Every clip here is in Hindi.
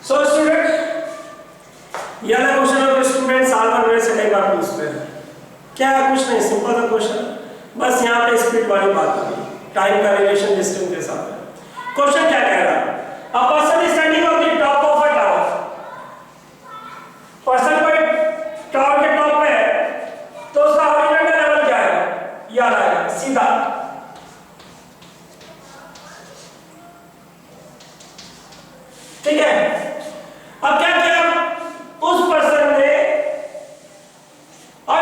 सो स्टूडेंट, ये वाला क्वेश्चन अगर स्टूडेंट साल भर में से कई बार पूछते हैं, क्या है? कुछ नहीं, सिंपल सा क्वेश्चन, बस यहाँ पे स्पीड वाली बात आ रही, टाइम का रिलेशन डिस्टेंस के साथ है। क्वेश्चन क्या कह रहा है? A person is standing on the top of a tower. Person कोई टावर के टॉप पे है, तो उसका हॉरिजॉन्टल लेवल क्या है? ये आ रहा है सीधा। ठीक है, अब क्या किया उस पर्सन ने, और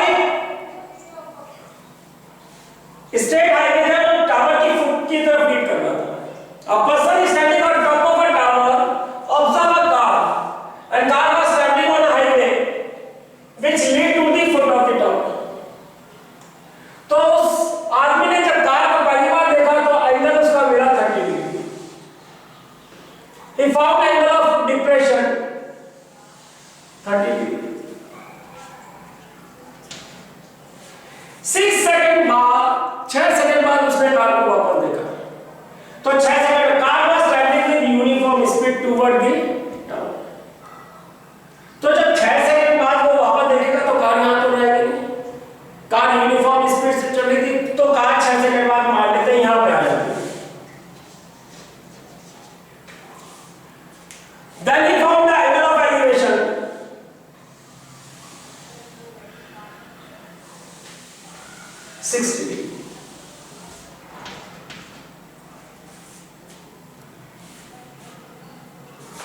स्ट्रेट हाईवे है तो टावर की फुट की तरफ लीड करना था। अब person is standing on top of a tower, observe a car and car was standing on a highway which lead to the foot of the tower. तो उस आदमी ने जब कार को पहली बार देखा तो एंगल उसका मिला 30 degree. He found angle of depression 30 degree। 6 second बाद, 6 सेकंड बाद उसने कार को वापस देखा, तो 6 second car was travelling with uniform speed toward the tower. तो जब 6 सेकंड बाद वो वापस देखेगा तो कार यहां तो रहेगी नहीं, कार यूनिफॉर्म स्पीड से चल रही थी, तो कार 6 सेकंड बाद मान लेते हैं यहां पे आ जाती है। Then he found the angle of elevation 60 degree।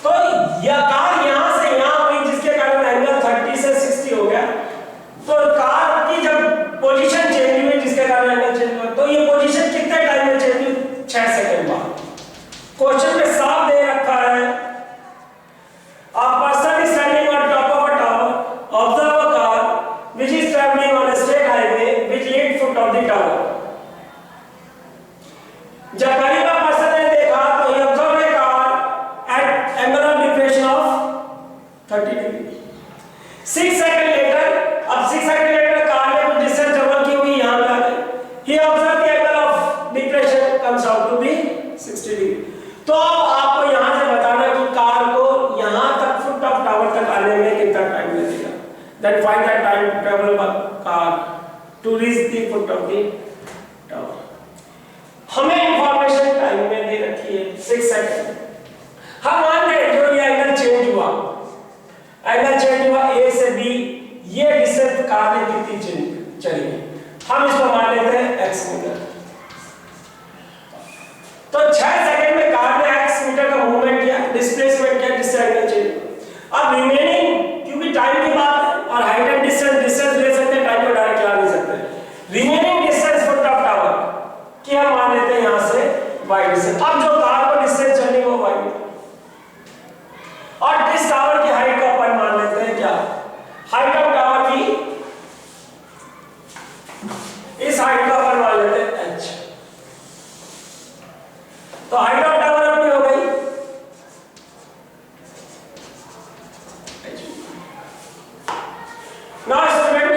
तो यह कार यहां से यहां हुई, जिसके कारण एंगल 30 से 60 हो गया। तो कार की जब पोजीशन चेंज हुई, जिसके कारण एंगल चेंज हुआ, तो ये पोजीशन कितने टाइम में चेंज हुई? 6 सेकंड बाद। क्वेश्चन में साफ दे रखा है, a person is standing on top of a tower, observe a car which is traveling on a straight highway which leads foot of the tower। जब पहली बार पर्सन ने देखा तो he observed a car at angle of depression of 30 degree। 6 second letter, अब 6 सेकंड लेटर कार ने कुछ डिस्टेंस ट्रेवल की हुई, यहां पे आ गए, he observed the angle of depression comes out to be 60 degree। तो अब आपको यहां से बताना कि कार को यहां तक फुट ऑफ टावर तक आने में कितना टाइम लगेगा। Then find the time travel by car to reach the foot of the tower। हमें इंफॉर्मेशन टाइम में दे रखी है 6 सेकंड। हम मान रहे जो ये एंगल चेंज हुआ, एंगल चेंज हुआ A से B, ये डिस्टेंस कार ने कितनी चली, हम इसको मान लेते हैं x मीटर। तो 6 सेकंड में कार ने x मीटर का मूवमेंट किया, डिस्प्लेसमेंट किया, जिससे एंगल चेंज। अब रिमेनिंग, क्योंकि टाइम की बात है और हाइट एंड डिस्टेंस ले सकते हैं, टाइम को डायरेक्ट ला नहीं सकते। Remaining distance foot of tower की हम मान लेते हैं यहां से y डिस्टेंस। अब जो कार को डिस्टेंस चलनी वो y मीटर, और इस टावर की हाइट को अपन मान लेते हैं क्या? हाइट ऑफ टावर की, इस हाइट को अपन मान लेते हैं h। तो हाइट ऑफ टावर अपनी हो गई नाउ स्टूडेंट,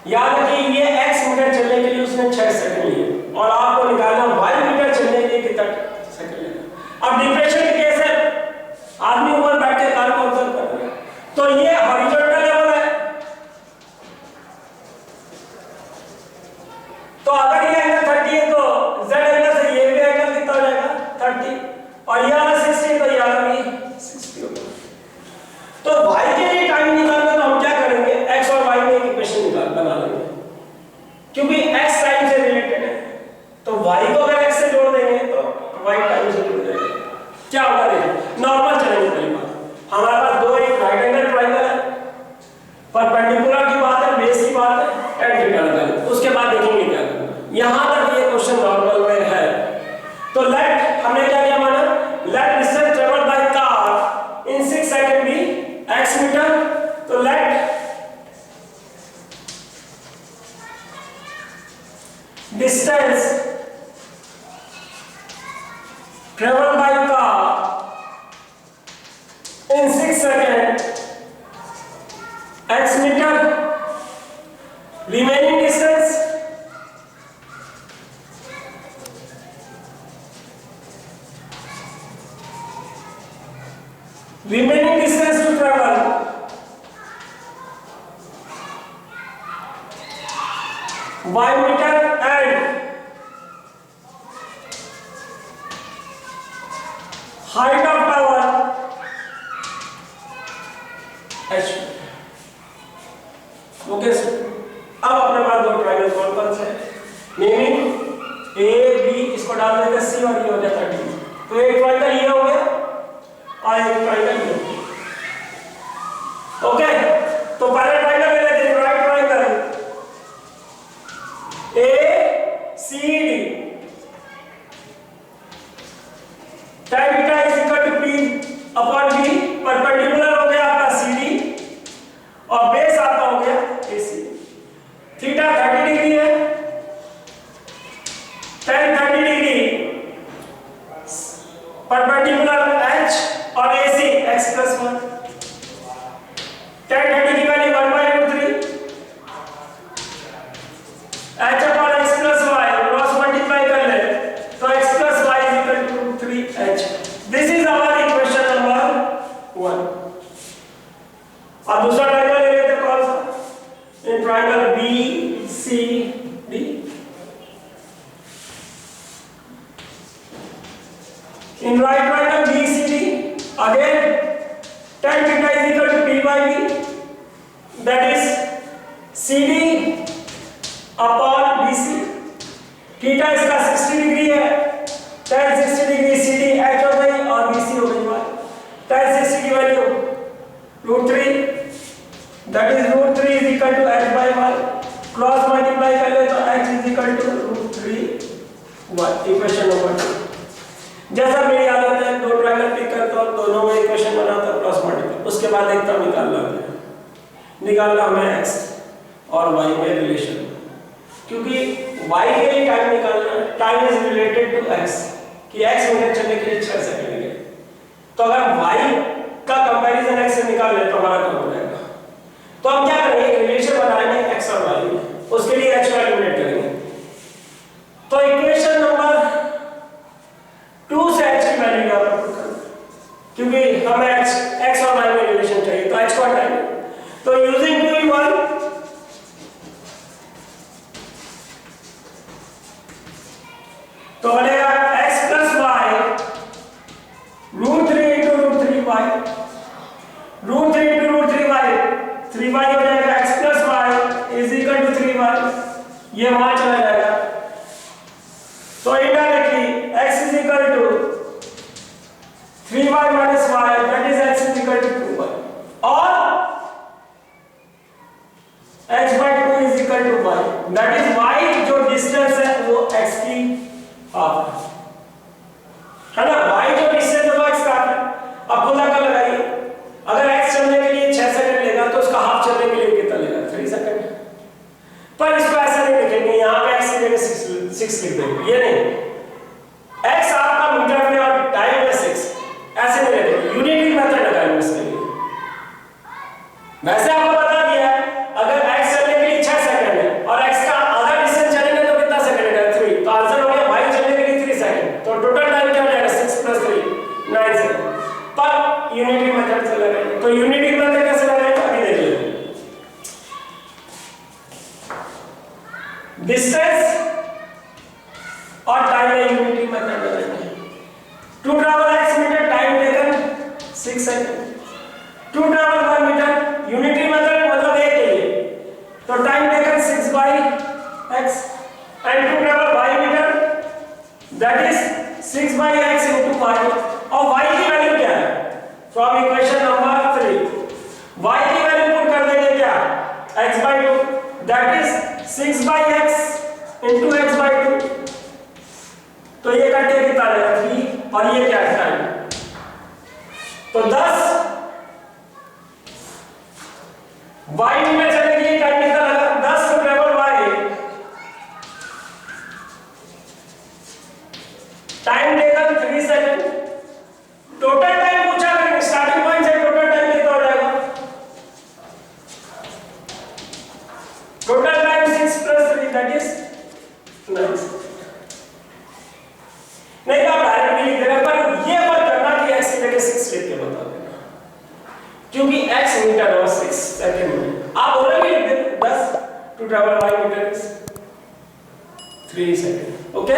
याद रखिए ये x मीटर चलने के लिए उसने 6 सेकंड लिए, और आपको निकालना y मीटर चलने के लिए कितना सेकंड लेगा। अब डिप्रेशन के केस है, आदमी ऊपर बैठ के कार को ऑब्जर्व कर रहा है, तो ये हॉरिजॉन्टल लेवल है, तो अगर ये एंगल 30 है तो z एंगल से ये भी एंगल कितना हो जाएगा 30, और ये वाला 60 तो ये वाला भी 60 होगा। तो y के लिए टाइम निकालना तो हम क्या करेंगे, x और y में एक इक्वेशन बना लेंगे, क्योंकि x टाइम से रिलेटेड है, तो y को अगर x से जोड़ देंगे तो y टाइम से जुड़ जाएगा। क्या होगा देखिए, नॉर्मल चलेंगे। पहली बात, हमारे पास दो एक राइट एंगल ट्रायंगल है, परपेंडिकुलर की बात है, बेस की बात है, टेंजेंटल है, उसके बाद देखेंगे क्या करना। यहां तक ये क्वेश्चन नॉर्मल में है। तो लेट, हमने क्या किया माना, let distance travelled by car in 6 second be x metre. तो let distance travelled by car in 6 seconds x meter, remaining distance remaining distance to travel y meter and height of tower h. Okay sir, अब अपने पास दो ट्रायंगल कौन से हैं? मीनिंग ए बी, इसको डाल देते सी और ये हो जाता डी। तो एक ट्रायंगल ये हो गया और एक ट्रायंगल ये। ओके, तो पहले ट्रायंगल ले लेते हैं, right triangle A C D, tan theta is equal to P upon B, perpendicular हो गया आपका सी डी और बेस आपका हो गया AC। थीटा 30 डिग्री है, tan 30 डिग्री परपेंडिकुलर H और AC x plus 1। tan 30 की value 1/√3 H upon x plus y, cross multiply कर ले तो x plus y is equal to √3h। This is our equation number 1। अब दूसरा ट्रायंगल ले लेते हैं, कौन सा? In triangle BCD, in right triangle BCD, again tan theta is equal to P by B, that is CD upon BC। Theta इसका 60 डिग्री है, tan 60 डिग्री CD H हो गई और BC हो गई y। tan 60 की value √3, that is √3 is equal to H by y, cross multiply कर ले तो H is equal to √3y। Equation number 2। जैसा मेरी आदत है, दो ट्रायंगल पिक करता हूं, दोनों में इक्वेशन बनाता हूं, क्रॉस मल्टीप्लाई, उसके बाद देखता हूं निकालना हमें x और y में रिलेशन, क्योंकि y के लिए टाइम निकालना, time is related to x, कि x मिनट चलने के लिए 6 सेकंड लगे। तो अगर y का कंपैरिजन x से निकाल ले तो हमारा कम हो जाएगा। तो हम क्या करेंगे, रिलेशन बनाएंगे x और y में, उसके लिए h को एलिमिनेट करेंगे। तो इक्वेशन नंबर 2 से h की वैल्यू यहां पर पुट करेंगे, क्योंकि हमें x और y में रिलेशन चाहिए, तो h को हटाएंगे। तो यूजिंग 2 in 1, तो बनेगा x plus y √3 into √3y, √3 into √3y 3y हो जाएगा, x plus y is equal to 3y, ये वहां चला जाएगा। तो indirectly x is equal to 3y minus y, that is x is equal to 2y, और h by 2 is equal to y, that is y जो डिस्टेंस है वो x की हाफ है ना, y जो डिस्टेंस है वो x का हाफ है। अब खुद का लगाइए, अगर x चलने के लिए 6 सेकंड लेगा तो उसका हाफ चलने के लिए कितना लेगा? 3 सेकंड। पर इसको ऐसा नहीं लिखेंगे, यहां पे x की जगह 6 लिख देंगे, ये नहीं, x आपका मीटर में और टाइम में 6, ऐसे नहीं लिखेंगे, यूनिटी मेथड लगाएंगे इसके लिए। वैसे आपको बता दिया है, अगर x चलने के लिए 6 सेकंड है और x का आधा डिस्टेंस चलेंगे तो कितना सेकंड है? 3। तो आंसर हो गया y चलने के लिए 3 सेकंड, तो टोटल टाइम क्या हो जाएगा? 6 + 3 9 सेकंड। पर यूनिटी मेथड से लगाएंगे, तो यूनिटी मेथड कैसे लगाएंगे अभी देख लेते हैं। डिस्टेंस और टाइम में यूनिटी मेथड लगाएंगे। To travel x metre, time taken 6 second. To travel 1 metre, unity method मतलब एक के लिए, तो time taken 6/x, and to travel y metre, that is 6/x into y। और y की वैल्यू क्या है? फ्रॉम इक्वेशन नंबर 3 y की वैल्यू पुट कर देंगे क्या? x/2, that is 6/x into x/2। तो ये कटे कितना आएगा? 3, और ये क्या है? टाइम। तो 10 y में चलने के लिए टाइम कितना लगा? 10 to travel y, time taken 3 second. Total time पूछा, स्टार्टिंग पॉइंट से टोटल टाइम कितना हो जाएगा? Total time 6 + 3, that is 9। नहीं तो आप डायरेक्टली लिख देना, पर ये मत करना कि x की जगह 6 लिख के बता देना। सेंटर और 6 सेकंड में आप बोलोगे 10 to travel 5 metre 3 second. Okay